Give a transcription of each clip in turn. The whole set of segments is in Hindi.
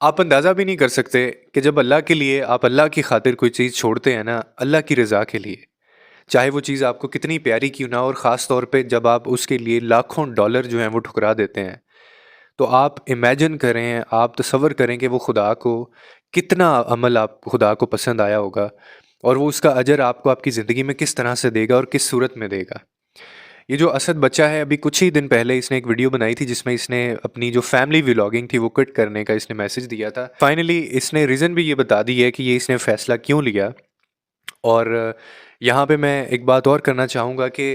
आप अंदाज़ा भी नहीं कर सकते कि जब अल्लाह के लिए आप अल्लाह की खातिर कोई चीज़ छोड़ते हैं ना, अल्लाह की रज़ा के लिए, चाहे वो चीज़ आपको कितनी प्यारी क्यों ना हो, और ख़ास तौर पे जब आप उसके लिए लाखों डॉलर जो हैं वो ठुकरा देते हैं, तो आप इमेजिन करें, आप तसव्वुर करें कि वो खुदा को कितना अमल आप खुदा को पसंद आया होगा, और वो उसका अजर आपको आपकी ज़िंदगी में किस तरह से देगा और किस सूरत में देगा। ये जो असद बच्चा है, अभी कुछ ही दिन पहले इसने एक वीडियो बनाई थी जिसमें इसने अपनी जो फैमिली व्लॉगिंग थी वो क्विट करने का इसने मैसेज दिया था। फाइनली इसने रीज़न भी ये बता दी है कि ये इसने फ़ैसला क्यों लिया। और यहाँ पे मैं एक बात और करना चाहूँगा कि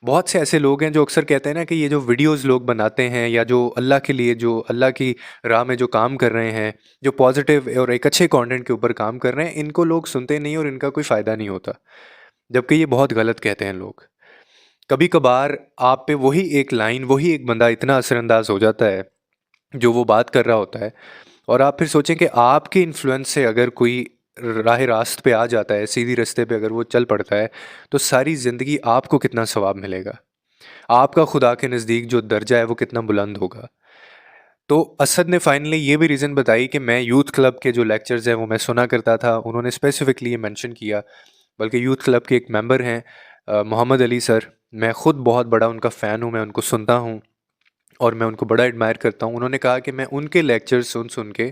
बहुत से ऐसे लोग हैं जो अक्सर कहते हैं ना कि ये जो वीडियोस लोग बनाते हैं, या जो अल्लाह के लिए, जो अल्लाह की राह में जो काम कर रहे हैं, जो पॉजिटिव और एक अच्छे कंटेंट के ऊपर काम कर रहे हैं, इनको लोग सुनते नहीं और इनका कोई फ़ायदा नहीं होता, जबकि ये बहुत गलत कहते हैं लोग। कभी कभार आप पे वही एक लाइन, वही एक बंदा इतना असरअंदाज हो जाता है जो वो बात कर रहा होता है, और आप फिर सोचें कि आपके इन्फ्लुएंस से अगर कोई राह रास्त पे आ जाता है, सीधी रास्ते पे अगर वो चल पड़ता है, तो सारी ज़िंदगी आपको कितना सवाब मिलेगा, आपका खुदा के नज़दीक जो दर्जा है वो कितना बुलंद होगा। तो असद ने फाइनली ये भी रीज़न बताई कि मैं यूथ क्लब के जो लेक्चर्स हैं वो मैं सुना करता था। उन्होंने स्पेसिफिकली ये मेंशन किया, बल्कि यूथ क्लब के एक मेंबर हैं मोहम्मद अली सर। मैं ख़ुद बहुत बड़ा उनका फ़ैन हूँ, मैं उनको सुनता हूँ और मैं उनको बड़ा एडमायर करता हूँ। उन्होंने कहा कि मैं उनके लेक्चर सुन सुन के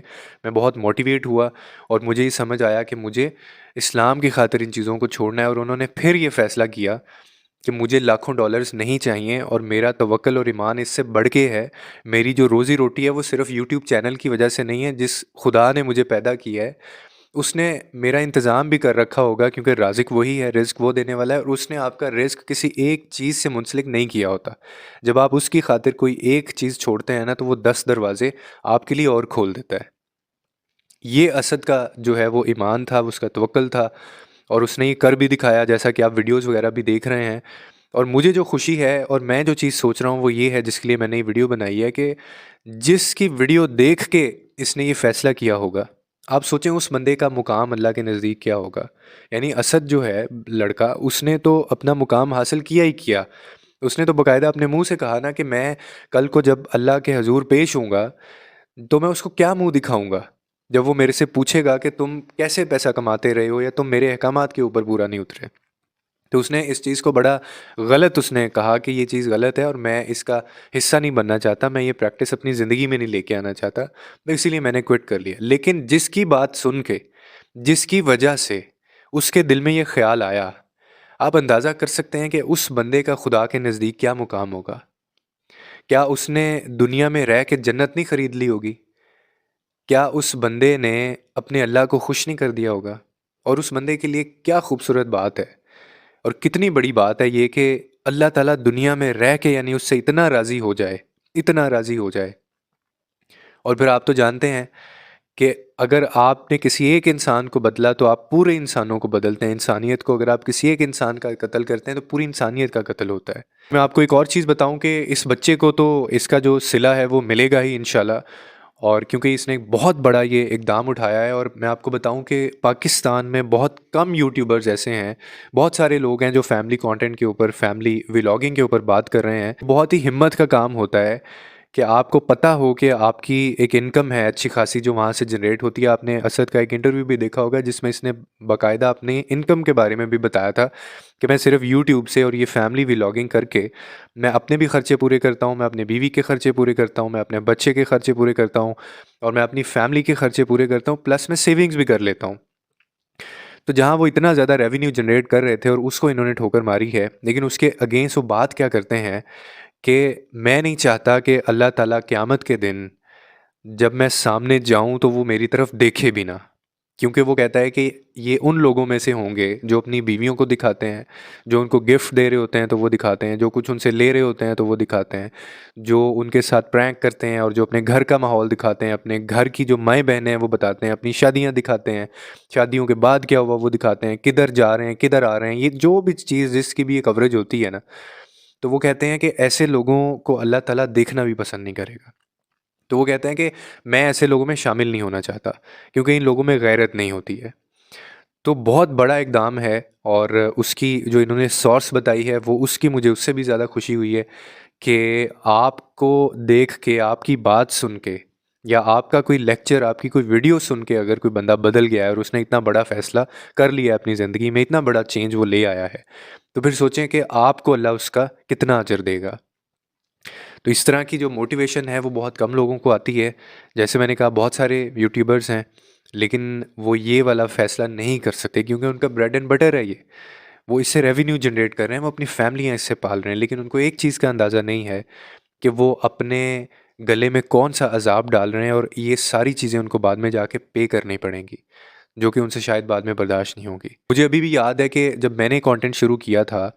मैं बहुत मोटिवेट हुआ, और मुझे ये समझ आया कि मुझे इस्लाम की खातिर इन चीज़ों को छोड़ना है, और उन्होंने फिर ये फ़ैसला किया कि मुझे लाखों डॉलर्स नहीं चाहिए, और मेरा तवक्ल और ईमान इससे बढ़ के है। मेरी जो रोज़ी रोटी है वो सिर्फ़ यूट्यूब चैनल की वजह से नहीं है। जिस खुदा ने मुझे पैदा किया है, उसने मेरा इंतज़ाम भी कर रखा होगा, क्योंकि राज़िक वही है, रिज़्क वो देने वाला है, और उसने आपका रिज़्क किसी एक चीज़ से मुंसलिक नहीं किया होता। जब आप उसकी खातिर कोई एक चीज़ छोड़ते हैं ना, तो वो 10 दरवाज़े आपके लिए और खोल देता है। ये असद का जो है वो ईमान था, उसका तवक्ल था, और उसने ये कर भी दिखाया, जैसा कि आप वीडियोज़ वगैरह भी देख रहे हैं। और मुझे जो खुशी है और मैं जो चीज़ सोच रहा हूँ वो ये है, जिसके लिए मैंने ये वीडियो बनाई है, कि जिसकी वीडियो देख के इसने ये फ़ैसला किया होगा, आप सोचें उस बंदे का मुकाम अल्लाह के नज़दीक क्या होगा। यानी असद जो है लड़का, उसने तो अपना मुकाम हासिल किया ही किया। उसने तो बाकायदा अपने मुँह से कहा ना कि मैं कल को जब अल्लाह के हज़ूर पेश होऊँगा, तो मैं उसको क्या मुँह दिखाऊँगा? जब वो मेरे से पूछेगा कि तुम कैसे पैसा कमाते रहे हो, या तुम मेरे अहकामात के ऊपर पूरा नहीं उतरे। तो उसने इस चीज़ को बड़ा गलत उसने कहा कि ये चीज़ गलत है और मैं इसका हिस्सा नहीं बनना चाहता, मैं ये प्रैक्टिस अपनी ज़िंदगी में नहीं लेके आना चाहता, तो इसीलिए मैंने क्विट कर लिया। लेकिन जिसकी बात सुन के, जिसकी वजह से उसके दिल में ये ख़्याल आया, आप अंदाज़ा कर सकते हैं कि उस बंदे का खुदा के नज़दीक क्या मुकाम होगा। क्या उसने दुनिया में रह के जन्नत नहीं ख़रीद ली होगी? क्या उस बंदे ने अपने अल्लाह को खुश नहीं कर दिया होगा? और उस बंदे के लिए क्या खूबसूरत बात है, और कितनी बड़ी बात है ये कि अल्लाह ताला दुनिया में रह के यानी उससे इतना राज़ी हो जाए, इतना राज़ी हो जाए। और फिर आप तो जानते हैं कि अगर आपने किसी एक इंसान को बदला, तो आप पूरे इंसानों को बदलते हैं। इंसानियत को अगर आप किसी एक इंसान का कत्ल करते हैं, तो पूरी इंसानियत का कत्ल होता है। मैं आपको एक और चीज़ बताऊँ कि इस बच्चे को तो इसका जो सिला है वो मिलेगा ही इंशाल्लाह, और क्योंकि इसने एक बहुत बड़ा ये इक़दाम उठाया है। और मैं आपको बताऊं कि पाकिस्तान में बहुत कम यूट्यूबर्स ऐसे हैं, बहुत सारे लोग हैं जो फैमिली कंटेंट के ऊपर, फैमिली व्लॉगिंग के ऊपर बात कर रहे हैं। बहुत ही हिम्मत का काम होता है कि आपको पता हो कि आपकी एक इनकम है अच्छी खासी जो वहाँ से जनरेट होती है। आपने असद का एक इंटरव्यू भी देखा होगा जिसमें इसने बाकायदा अपनी इनकम के बारे में भी बताया था कि मैं सिर्फ यूट्यूब से और ये फैमिली व्लॉगिंग करके मैं अपने भी खर्चे पूरे करता हूँ, मैं अपने बीवी के खर्चे पूरे करता हूँ, मैं अपने बच्चे के खर्चे पूरे करता हूँ, और मैं अपनी फैमिली के खर्चे पूरे करता हूँ, प्लस मैं सेविंग्स भी कर लेता हूँ। तो जहाँ वो इतना ज़्यादा रेवेन्यू जनरेट कर रहे थे और उसको इन्होंने ठोकर मारी है, लेकिन उसके अगेंस्ट वो बात क्या करते हैं कि मैं नहीं चाहता कि अल्लाह ताला क़यामत के दिन जब मैं सामने जाऊँ तो वो मेरी तरफ देखे भी ना। क्योंकि वो कहता है कि ये उन लोगों में से होंगे जो अपनी बीवियों को दिखाते हैं, जो उनको गिफ्ट दे रहे होते हैं तो वो दिखाते हैं, जो कुछ उनसे ले रहे होते हैं तो वो दिखाते हैं, जो उनके साथ प्रैंक करते हैं और जो अपने घर का माहौल दिखाते हैं, अपने घर की जो माएँ-बहनें हैं वो बताते हैं, अपनी शादियाँ दिखाते हैं, शादियों के बाद क्या हुआ वो दिखाते हैं, किधर जा रहे हैं, किधर आ रहे हैं, ये जो भी चीज़ जिसकी भी ये कवरेज होती है ना, तो वो कहते हैं कि ऐसे लोगों को अल्लाह ताला देखना भी पसंद नहीं करेगा। तो वो कहते हैं कि मैं ऐसे लोगों में शामिल नहीं होना चाहता, क्योंकि इन लोगों में गैरत नहीं होती है। तो बहुत बड़ा इक़दाम है, और उसकी जो इन्होंने सोर्स बताई है वो उसकी मुझे उससे भी ज़्यादा खुशी हुई है कि आपको देख के, आपकी बात सुन के या आपका कोई लेक्चर, आपकी कोई वीडियो सुन के अगर कोई बंदा बदल गया है और उसने इतना बड़ा फ़ैसला कर लिया है अपनी ज़िंदगी में, इतना बड़ा चेंज वो ले आया है, तो फिर सोचें कि आपको अल्लाह उसका कितना अजर देगा। तो इस तरह की जो मोटिवेशन है वो बहुत कम लोगों को आती है। जैसे मैंने कहा, बहुत सारे यूट्यूबर्स हैं, लेकिन वो ये वाला फ़ैसला नहीं कर सकते क्योंकि उनका ब्रेड एंड बटर है ये। वो इससे रेवेन्यू जनरेट कर रहे हैं, वो अपनी फैमिलियाँ इससे पाल रहे हैं, लेकिन उनको एक चीज़ का अंदाज़ा नहीं है कि वो अपने गले में कौन-सा अज़ाब डाल रहे हैं और ये सारी चीज़ें उनको बाद में जाके पे करनी पड़ेंगी, जो कि उनसे शायद बाद में बर्दाश्त नहीं होगी। मुझे अभी भी याद है कि जब मैंने कंटेंट शुरू किया था,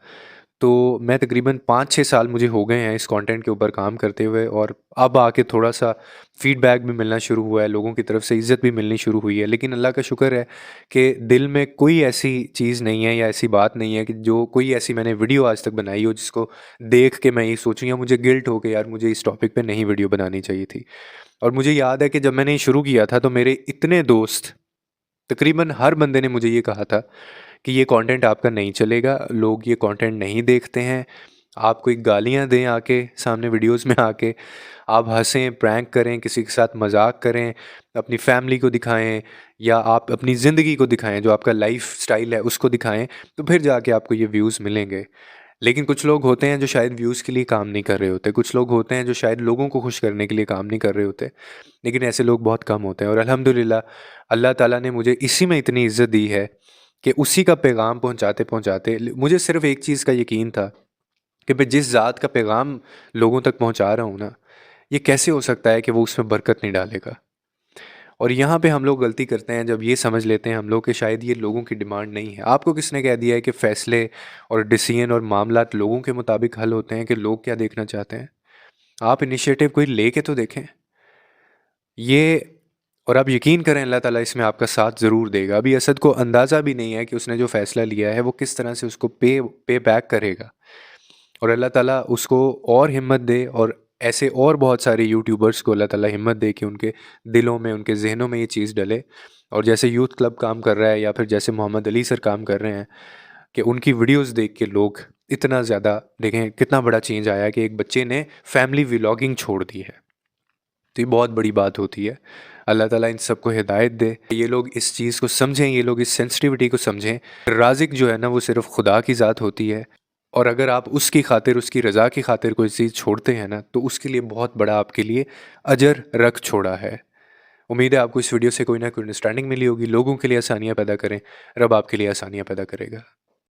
तो मैं तकरीबन 5-6 साल मुझे हो गए हैं इस कंटेंट के ऊपर काम करते हुए, और अब आके थोड़ा-सा फ़ीडबैक भी मिलना शुरू हुआ है, लोगों की तरफ से इज़्ज़त भी मिलनी शुरू हुई है। लेकिन अल्लाह का शुक्र है कि दिल में कोई ऐसी चीज़ नहीं है या ऐसी बात नहीं है कि जो कोई ऐसी मैंने वीडियो आज तक बनाई हो जिसको देख के मैं ये सोचूँ या मुझे गिल्ट हो कि यार मुझे इस टॉपिक पे नहीं वीडियो बनानी चाहिए थी। और मुझे याद है कि जब मैंने ये शुरू किया था तो मेरे इतने दोस्त, तकरीबन हर बंदे ने मुझे ये कहा था कि ये कंटेंट आपका नहीं चलेगा, लोग ये कंटेंट नहीं देखते हैं, आप कोई गालियाँ दें आके सामने वीडियोज़ में आके, आप हँसें, प्रैंक करें, किसी के साथ मज़ाक करें, अपनी फैमिली को दिखाएँ या आप अपनी ज़िंदगी को दिखाएँ, जो आपका लाइफ़स्टाइल है उसको दिखाएँ, तो फिर जाके आपको ये व्यूज़ मिलेंगे। लेकिन कुछ लोग होते हैं जो शायद व्यूज़ के लिए काम नहीं कर रहे होते, कुछ लोग होते हैं जो शायद लोगों को खुश करने के लिए काम नहीं कर रहे होते, लेकिन ऐसे लोग बहुत कम होते हैं। और अल्हम्दुलिल्लाह अल्लाह ताला ने मुझे इसी में इतनी इज़्ज़त दी है कि उसी का पैगाम पहुँचाते-पहुँचाते मुझे सिर्फ़ एक चीज़ का यकीन था कि मैं जिस ज़ात का पैगाम लोगों तक पहुँचा रहा हूँ ना, ये कैसे हो सकता है कि वो उसमें बरकत नहीं डालेगा। और यहाँ पे हम लोग गलती करते हैं जब ये समझ लेते हैं हम लोग कि शायद ये लोगों की डिमांड नहीं है। आपको किसने कह दिया है कि फ़ैसले और डिसीज़न और मामलात लोगों के मुताबिक हल होते हैं कि लोग क्या देखना चाहते हैं? आप इनिशिएटिव कोई ले के तो देखें। ये और आप यकीन करें अल्लाह ताला इसमें आपका साथ ज़रूर देगा। अभी असद को अंदाज़ा भी नहीं है कि उसने जो फ़ैसला लिया है वो किस तरह से उसको पे बैक करेगा। और अल्लाह ताला उसको और हिम्मत दे, और ऐसे और बहुत सारे यूट्यूबर्स को अल्लाह ताला हिम्मत दे कि उनके दिलों में, उनके ज़हनों में ये चीज़ डले। और जैसे यूथ क्लब काम कर रहा है या फिर जैसे मोहम्मद अली सर काम कर रहे हैं कि उनकी वीडियोज़ देख के लोग इतना ज़्यादा देखें, कितना बड़ा चेंज आया है कि एक बच्चे ने फैमिली व्लॉगिंग छोड़ दी है। तो ये बहुत बड़ी बात होती है। अल्लाह ताला इन सबको हिदायत दे, ये लोग इस चीज़ को समझें, ये लोग इस सेंसिटिविटी को समझें। राज़िक जो है ना वो सिर्फ़ खुदा की ज़ात होती है, और अगर आप उसकी खातिर, उसकी रज़ा की खातिर कोई चीज़ छोड़ते हैं ना, तो उसके लिए बहुत बड़ा आपके लिए अजर रख छोड़ा है। उम्मीद है आपको इस वीडियो से कोई ना कोई अंडरस्टैंडिंग मिली होगी। लोगों के लिए आसानियाँ पैदा करें, रब आपके लिए आसानियाँ पैदा करेगा।